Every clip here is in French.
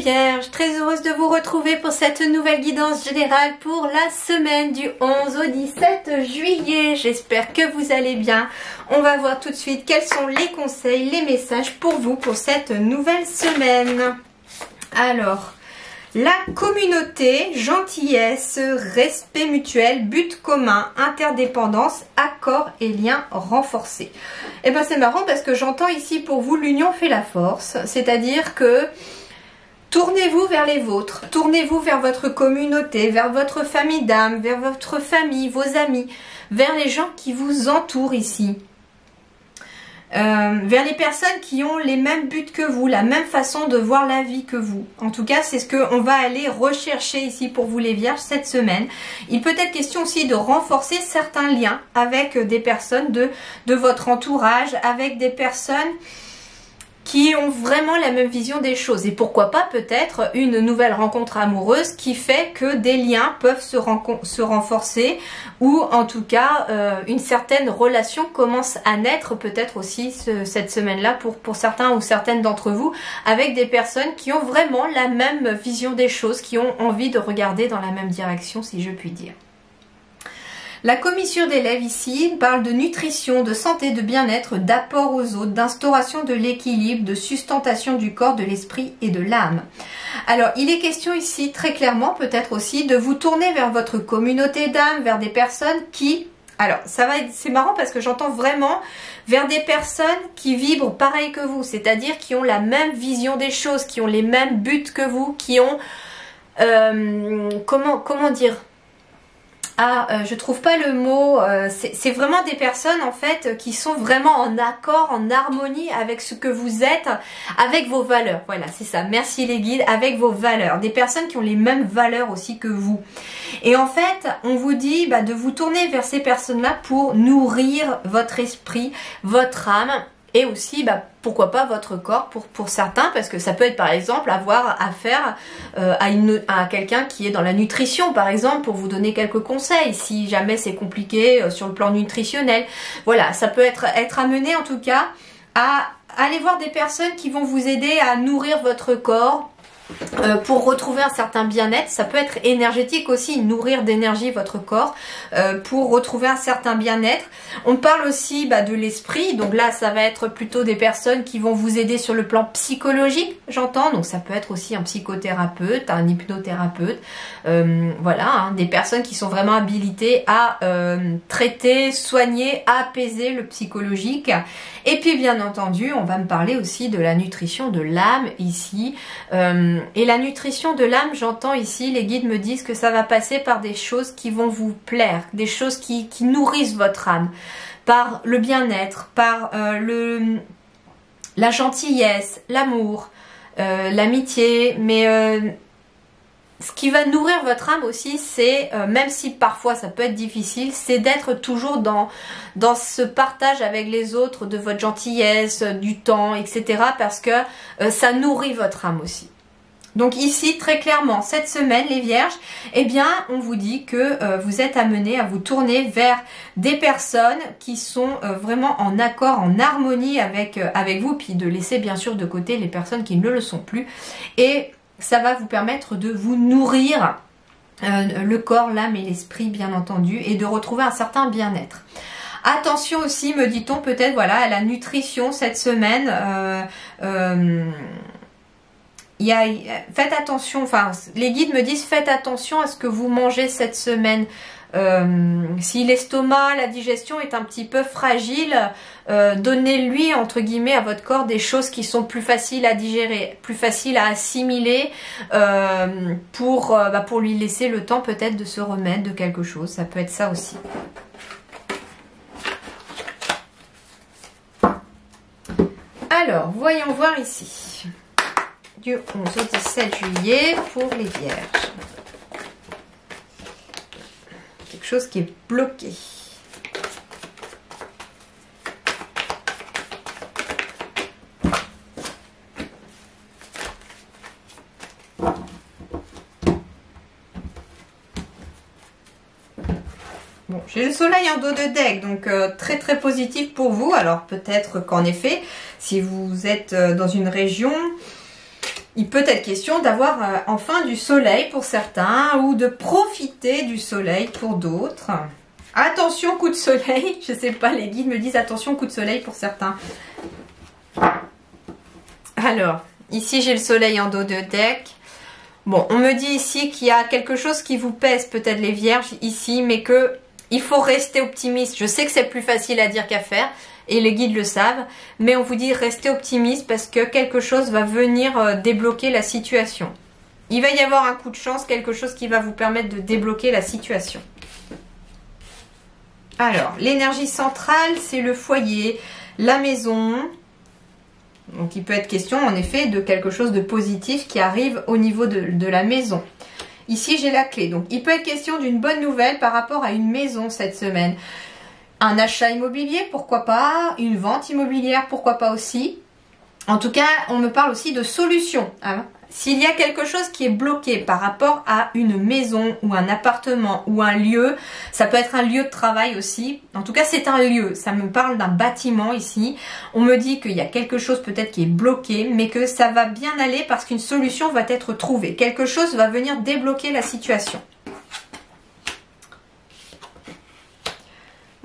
Vierges, très heureuse de vous retrouver pour cette nouvelle guidance générale pour la semaine du 11 au 17 juillet. J'espère que vous allez bien. On va voir tout de suite quels sont les conseils, les messages pour vous pour cette nouvelle semaine. Alors, la communauté, gentillesse, respect mutuel, but commun, interdépendance, accord et liens renforcés. Et ben c'est marrant parce que j'entends ici pour vous l'union fait la force, c'est-à-dire que tournez-vous vers les vôtres, tournez-vous vers votre communauté, vers votre famille d'âme, vers votre famille, vos amis, vers les gens qui vous entourent ici. Vers les personnes qui ont les mêmes buts que vous, la même façon de voir la vie que vous. En tout cas, c'est ce qu'on va aller rechercher ici pour vous les Vierges cette semaine. Il peut être question aussi de renforcer certains liens avec des personnes de votre entourage, avec des personnes qui ont vraiment la même vision des choses. Et pourquoi pas peut-être une nouvelle rencontre amoureuse qui fait que des liens peuvent se renforcer ou en tout cas une certaine relation commence à naître peut-être aussi cette semaine-là pour certains ou certaines d'entre vous avec des personnes qui ont vraiment la même vision des choses, qui ont envie de regarder dans la même direction si je puis dire. La commissure des lèvres ici parle de nutrition, de santé, de bien-être, d'apport aux autres, d'instauration de l'équilibre, de sustentation du corps, de l'esprit et de l'âme. Alors, il est question ici très clairement peut-être aussi de vous tourner vers votre communauté d'âme, vers des personnes qui... Alors, c'est marrant parce que j'entends vraiment vers des personnes qui vibrent pareil que vous, c'est-à-dire qui ont la même vision des choses, qui ont les mêmes buts que vous, qui ont... comment dire ? Je trouve pas le mot, c'est vraiment des personnes en fait qui sont vraiment en accord, en harmonie avec ce que vous êtes, avec vos valeurs. Voilà, c'est ça, merci les guides, avec vos valeurs. Des personnes qui ont les mêmes valeurs aussi que vous. Et en fait, on vous dit de vous tourner vers ces personnes-là pour nourrir votre esprit, votre âme. Et aussi, pourquoi pas votre corps pour certains, parce que ça peut être par exemple avoir affaire à quelqu'un qui est dans la nutrition, par exemple, pour vous donner quelques conseils, si jamais c'est compliqué sur le plan nutritionnel. Voilà, ça peut être amené en tout cas à aller voir des personnes qui vont vous aider à nourrir votre corps, pour retrouver un certain bien-être. Ça peut être énergétique aussi, nourrir d'énergie votre corps pour retrouver un certain bien-être. On parle aussi de l'esprit, donc là ça va être plutôt des personnes qui vont vous aider sur le plan psychologique, j'entends, donc ça peut être aussi un psychothérapeute, un hypnothérapeute, voilà, des personnes qui sont vraiment habilitées à traiter, soigner, apaiser le psychologique. Et puis bien entendu, on va me parler aussi de la nutrition de l'âme ici. Et la nutrition de l'âme, j'entends ici, les guides me disent que ça va passer par des choses qui vont vous plaire, des choses qui nourrissent votre âme, par le bien-être, par la gentillesse, l'amour, l'amitié, mais... ce qui va nourrir votre âme aussi, c'est, même si parfois ça peut être difficile, c'est d'être toujours dans ce partage avec les autres, de votre gentillesse, du temps, etc. Parce que ça nourrit votre âme aussi. Donc ici, très clairement, cette semaine, les Vierges, eh bien, on vous dit que vous êtes amenés à vous tourner vers des personnes qui sont vraiment en accord, en harmonie avec vous, puis de laisser bien sûr de côté les personnes qui ne le sont plus. Et ça va vous permettre de vous nourrir le corps, l'âme et l'esprit bien entendu et de retrouver un certain bien-être. Attention aussi, me dit-on peut-être, voilà, à la nutrition cette semaine. Faites attention, enfin les guides me disent faites attention à ce que vous mangez cette semaine. Si l'estomac, la digestion est un petit peu fragile, donnez-lui entre guillemets à votre corps des choses qui sont plus faciles à digérer, plus faciles à assimiler pour lui laisser le temps peut-être de se remettre de quelque chose. Ça peut être ça aussi. Alors, voyons voir ici. Du 11 au 17 juillet pour les Vierges. Quelque chose qui est bloqué. Bon, j'ai le soleil en dos de deck, donc très très positif pour vous. Alors peut-être qu'en effet, si vous êtes dans une région Il peut être question d'avoir enfin du soleil pour certains ou de profiter du soleil pour d'autres. Attention, coup de soleil. Je sais pas, les guides me disent attention, coup de soleil pour certains. Alors, ici j'ai le soleil en dos de deck. Bon, on me dit ici qu'il y a quelque chose qui vous pèse, peut-être les vierges ici, mais que il faut rester optimiste. Je sais que c'est plus facile à dire qu'à faire. Et les guides le savent, mais on vous dit restez optimiste parce que quelque chose va venir débloquer la situation. Il va y avoir un coup de chance, quelque chose qui va vous permettre de débloquer la situation. Alors, l'énergie centrale, c'est le foyer, la maison. Donc, il peut être question, en effet, de quelque chose de positif qui arrive au niveau de la maison. Ici, j'ai la clé. Donc, il peut être question d'une bonne nouvelle par rapport à une maison cette semaine. Un achat immobilier, pourquoi pas. Une vente immobilière, pourquoi pas aussi. En tout cas, on me parle aussi de solutions. Hein. S'il y a quelque chose qui est bloqué par rapport à une maison ou un appartement ou un lieu, ça peut être un lieu de travail aussi. En tout cas, c'est un lieu. Ça me parle d'un bâtiment ici. On me dit qu'il y a quelque chose peut-être qui est bloqué, mais que ça va bien aller parce qu'une solution va être trouvée. Quelque chose va venir débloquer la situation.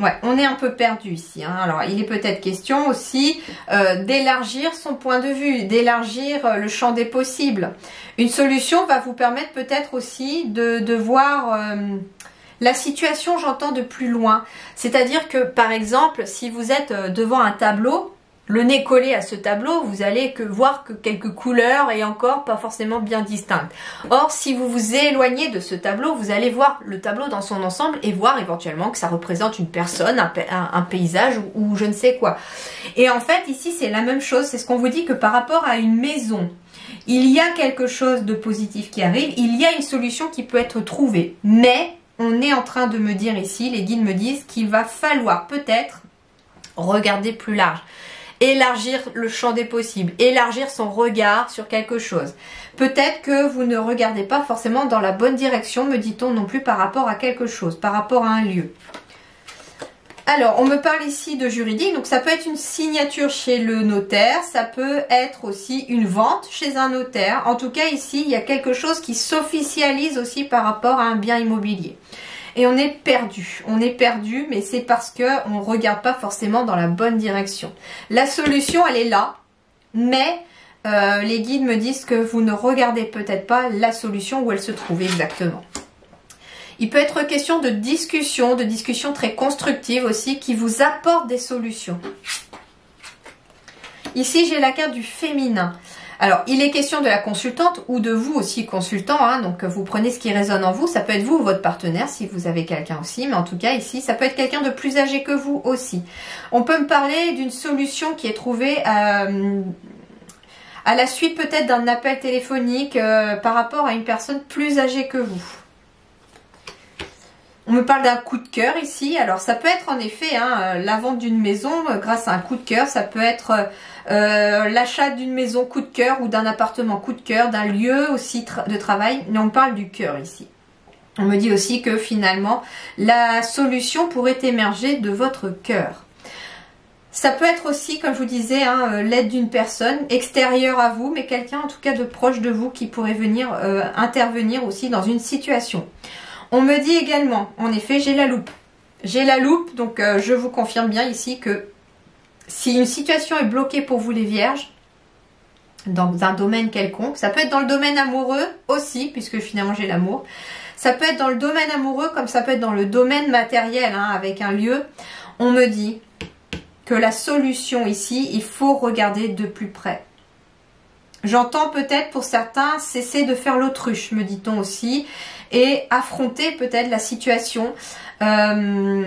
Ouais, on est un peu perdu ici. Hein. Alors, il est peut-être question aussi d'élargir son point de vue, d'élargir le champ des possibles. Une solution va vous permettre peut-être aussi de voir la situation, j'entends, de plus loin. C'est-à-dire que, par exemple, si vous êtes devant un tableau, le nez collé à ce tableau, vous allez voir que quelques couleurs et encore pas forcément bien distinctes. Or, si vous vous éloignez de ce tableau, vous allez voir le tableau dans son ensemble et voir éventuellement que ça représente une personne, un paysage ou je ne sais quoi. Et en fait, ici, c'est la même chose. C'est ce qu'on vous dit que par rapport à une maison, il y a quelque chose de positif qui arrive. Il y a une solution qui peut être trouvée. Mais on est en train de me dire ici, les guides me disent qu'il va falloir peut-être regarder plus large. Élargir le champ des possibles, élargir son regard sur quelque chose. Peut-être que vous ne regardez pas forcément dans la bonne direction, me dit-on non plus par rapport à quelque chose, par rapport à un lieu. Alors, on me parle ici de juridique, donc ça peut être une signature chez le notaire, ça peut être aussi une vente chez un notaire. En tout cas, ici, il y a quelque chose qui s'officialise aussi par rapport à un bien immobilier. Et on est perdu, mais c'est parce qu'on ne regarde pas forcément dans la bonne direction. La solution, elle est là, mais les guides me disent que vous ne regardez peut-être pas la solution où elle se trouve exactement. Il peut être question de discussion très constructive aussi, qui vous apporte des solutions. Ici, j'ai la carte du féminin. Alors, il est question de la consultante ou de vous aussi consultant, hein, donc vous prenez ce qui résonne en vous, ça peut être vous ou votre partenaire si vous avez quelqu'un aussi, mais en tout cas ici, ça peut être quelqu'un de plus âgé que vous aussi. On peut me parler d'une solution qui est trouvée à la suite peut-être d'un appel téléphonique par rapport à une personne plus âgée que vous. On me parle d'un coup de cœur ici. Alors ça peut être en effet la vente d'une maison grâce à un coup de cœur. Ça peut être l'achat d'une maison coup de cœur ou d'un appartement coup de cœur, d'un lieu aussi de travail. Mais on parle du cœur ici. On me dit aussi que finalement la solution pourrait émerger de votre cœur. Ça peut être aussi, comme je vous disais, l'aide d'une personne extérieure à vous, mais quelqu'un en tout cas de proche de vous qui pourrait venir intervenir aussi dans une situation. On me dit également, en effet, j'ai la loupe. J'ai la loupe, donc je vous confirme bien ici que si une situation est bloquée pour vous les vierges, dans un domaine quelconque, ça peut être dans le domaine amoureux aussi, puisque finalement j'ai l'amour. Ça peut être dans le domaine amoureux, comme ça peut être dans le domaine matériel, avec un lieu. On me dit que la solution ici, il faut regarder de plus près. J'entends peut-être pour certains cesser de faire l'autruche, me dit-on aussi, et affronter peut-être la situation en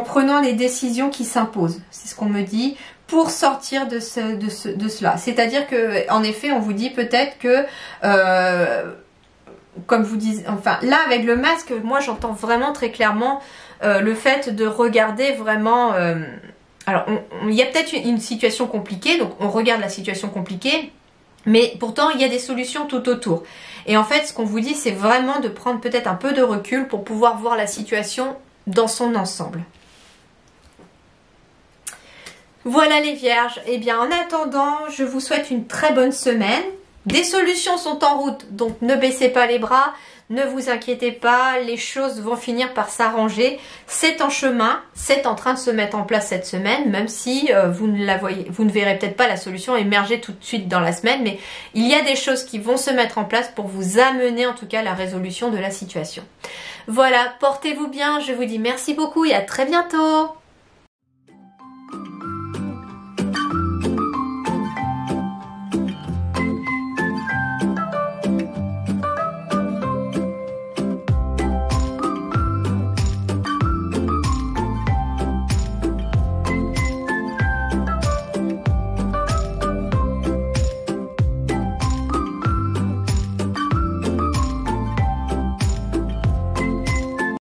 prenant les décisions qui s'imposent. C'est ce qu'on me dit pour sortir de cela. C'est-à-dire que, en effet, on vous dit peut-être que, comme vous dites, enfin là avec le masque, moi j'entends vraiment très clairement le fait de regarder vraiment. Alors, il y a peut-être une situation compliquée, donc on regarde la situation compliquée, mais pourtant, il y a des solutions tout autour. Et en fait, ce qu'on vous dit, c'est vraiment de prendre peut-être un peu de recul pour pouvoir voir la situation dans son ensemble. Voilà les vierges. Eh bien, en attendant, je vous souhaite une très bonne semaine. Des solutions sont en route, donc ne baissez pas les bras, ne vous inquiétez pas, les choses vont finir par s'arranger. C'est en chemin, c'est en train de se mettre en place cette semaine, même si vous ne verrez peut-être pas la solution émerger tout de suite dans la semaine, mais il y a des choses qui vont se mettre en place pour vous amener en tout cas à la résolution de la situation. Voilà, portez-vous bien, je vous dis merci beaucoup et à très bientôt.